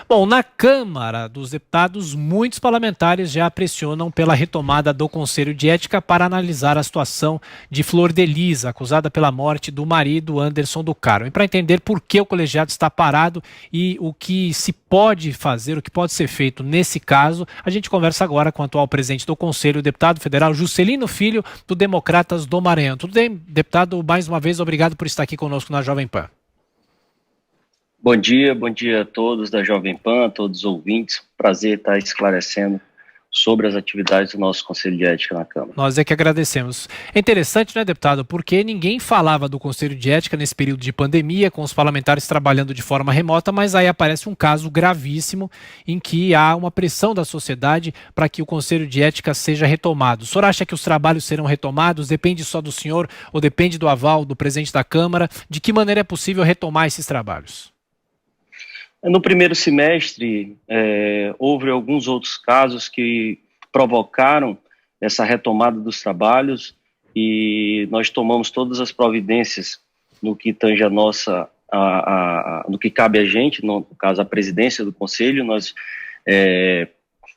Bom, na Câmara dos Deputados, muitos parlamentares já pressionam pela retomada do Conselho de Ética para analisar a situação de Flor de Lis, acusada pela morte do marido Anderson do Carmo. E para entender por que o colegiado está parado e o que se pode fazer, o que pode ser feito nesse caso, a gente conversa agora com o atual presidente do Conselho, o deputado federal Juscelino Filho, do Democratas do Maranhão. Tudo bem, deputado? Mais uma vez, obrigado por estar aqui conosco na Jovem Pan. Bom dia a todos da Jovem Pan, a todos os ouvintes. Prazer estar esclarecendo sobre as atividades do nosso Conselho de Ética na Câmara. Nós é que agradecemos. É interessante, né, deputado, porque ninguém falava do Conselho de Ética nesse período de pandemia, com os parlamentares trabalhando de forma remota, mas aí aparece um caso gravíssimo em que há uma pressão da sociedade para que o Conselho de Ética seja retomado. O senhor acha que os trabalhos serão retomados? Depende só do senhor ou depende do aval do presidente da Câmara? De que maneira é possível retomar esses trabalhos? No primeiro semestre, houve alguns outros casos que provocaram essa retomada dos trabalhos e nós tomamos todas as providências no que tange a nossa, no que cabe a gente, no caso a presidência do Conselho. Nós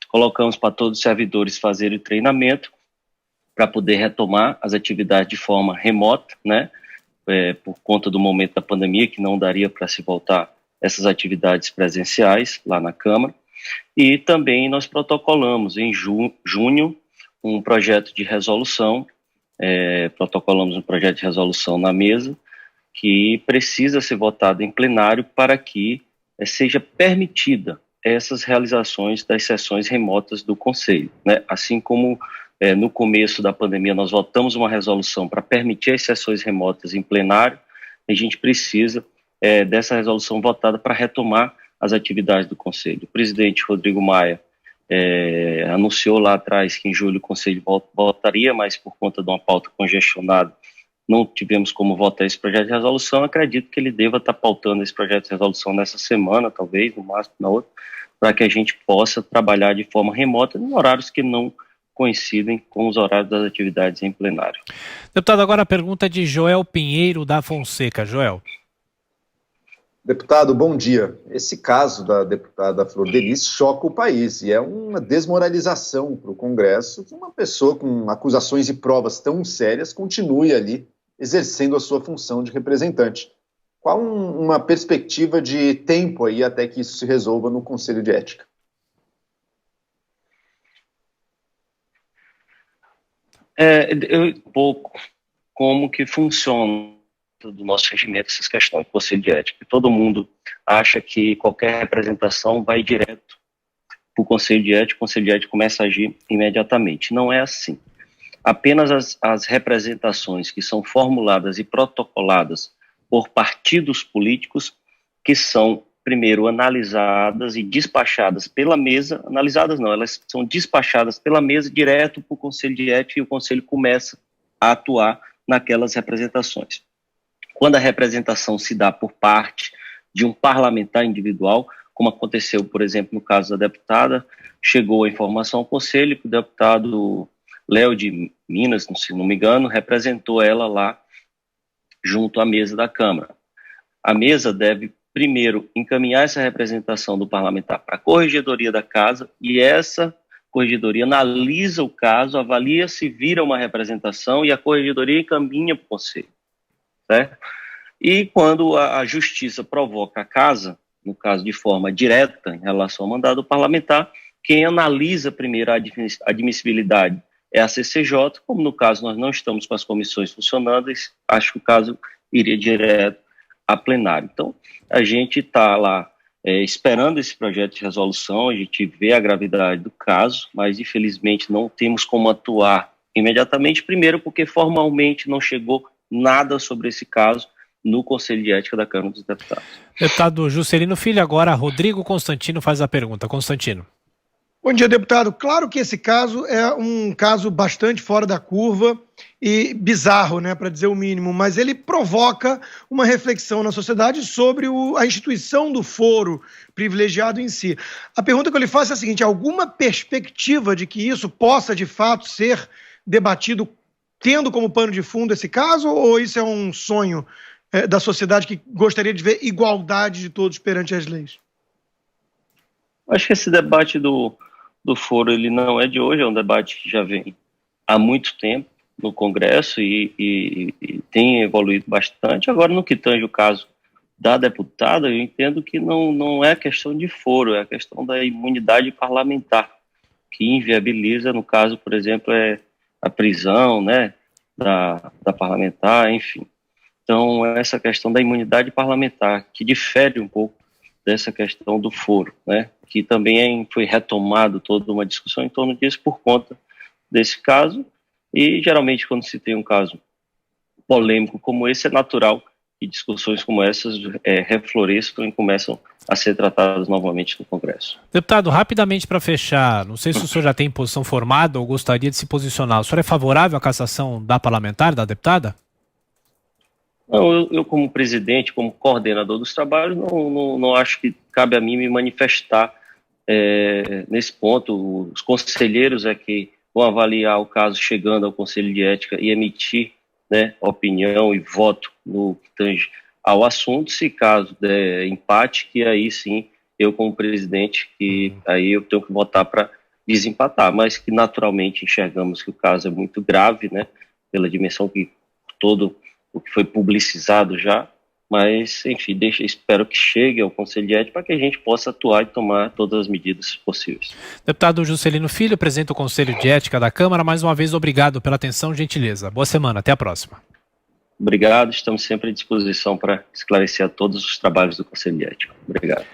colocamos para todos os servidores fazerem o treinamento para poder retomar as atividades de forma remota, né, por conta do momento da pandemia, que não daria para se voltar essas atividades presenciais lá na Câmara. E também nós protocolamos em junho um projeto de resolução, protocolamos um projeto de resolução na mesa que precisa ser votado em plenário para que seja permitida essas realizações das sessões remotas do Conselho, né? Assim como no começo da pandemia nós votamos uma resolução para permitir as sessões remotas em plenário, a gente precisa dessa resolução votada para retomar as atividades do Conselho. O presidente Rodrigo Maia anunciou lá atrás que em julho o Conselho votaria, mas por conta de uma pauta congestionada não tivemos como votar esse projeto de resolução. Acredito que ele deva estar pautando esse projeto de resolução nessa semana, talvez, no máximo na outra, para que a gente possa trabalhar de forma remota em horários que não coincidem com os horários das atividades em plenário. Deputado, agora a pergunta de Joel Pinheiro da Fonseca. Joel. Deputado, bom dia. Esse caso da deputada Flor de Lis choca o país e é uma desmoralização para o Congresso que uma pessoa com acusações e provas tão sérias continue ali exercendo a sua função de representante. Qual uma perspectiva de tempo aí até que isso se resolva no Conselho de Ética? Pouco como que funciona do nosso regimento essas questões do Conselho de Ética. Todo mundo acha que qualquer representação vai direto para o Conselho de Ética, o Conselho de Ética começa a agir imediatamente. Não é assim. Apenas as representações que são formuladas e protocoladas por partidos políticos que são, primeiro, analisadas e despachadas pela mesa, analisadas não, elas são despachadas pela mesa direto para o Conselho de Ética e o Conselho começa a atuar naquelas representações. Quando a representação se dá por parte de um parlamentar individual, como aconteceu, por exemplo, no caso da deputada, chegou a informação ao Conselho que o deputado Léo de Minas, se não me engano, representou ela lá junto à mesa da Câmara. A mesa deve, primeiro, encaminhar essa representação do parlamentar para a Corregedoria da Casa e essa Corregedoria analisa o caso, avalia se vira uma representação e a Corregedoria encaminha para o Conselho. Certo? E quando a Justiça provoca a Casa, no caso de forma direta em relação ao mandado parlamentar, quem analisa primeiro a admissibilidade é a CCJ, como no caso nós não estamos com as comissões funcionando, acho que o caso iria direto a plenário. Então, a gente está lá esperando esse projeto de resolução, a gente vê a gravidade do caso, mas infelizmente não temos como atuar imediatamente, primeiro porque formalmente não chegou nada sobre esse caso no Conselho de Ética da Câmara dos Deputados. Deputado Juscelino Filho, agora Rodrigo Constantino faz a pergunta. Constantino. Bom dia, deputado. Claro que esse caso é um caso bastante fora da curva e bizarro, né, para dizer o mínimo, mas ele provoca uma reflexão na sociedade sobre a instituição do foro privilegiado em si. A pergunta que eu lhe faço é a seguinte: alguma perspectiva de que isso possa, de fato, ser debatido tendo como pano de fundo esse caso, ou isso é um sonho da sociedade que gostaria de ver igualdade de todos perante as leis? Acho que esse debate do foro, ele não é de hoje, é um debate que já vem há muito tempo no Congresso e tem evoluído bastante. Agora, no que tange o caso da deputada, eu entendo que não é questão de foro, é a questão da imunidade parlamentar, que inviabiliza, no caso, por exemplo, a prisão, né, da parlamentar, enfim. Então, essa questão da imunidade parlamentar, que difere um pouco dessa questão do foro, né, que também foi retomado toda uma discussão em torno disso por conta desse caso, e geralmente quando se tem um caso polêmico como esse, é natural que discussões como essas refloresçam e começam a ser tratadas novamente no Congresso. Deputado, rapidamente para fechar, não sei se o senhor já tem posição formada ou gostaria de se posicionar. O senhor é favorável à cassação da parlamentar, da deputada? Não, eu como presidente, como coordenador dos trabalhos, não acho que cabe a mim me manifestar nesse ponto. Os conselheiros é que vão avaliar o caso chegando ao Conselho de Ética e emitir, né, opinião e voto no que tange ao assunto. Se caso der empate, que aí sim, eu como presidente, que aí eu tenho que votar para desempatar, mas que naturalmente enxergamos que o caso é muito grave, né, pela dimensão que todo o que foi publicizado já, mas, enfim, espero que chegue ao Conselho de Ética para que a gente possa atuar e tomar todas as medidas possíveis. Deputado Juscelino Filho, presidente do Conselho de Ética da Câmara, mais uma vez obrigado pela atenção e gentileza. Boa semana, até a próxima. Obrigado, estamos sempre à disposição para esclarecer a todos os trabalhos do Conselho de Ética. Obrigado.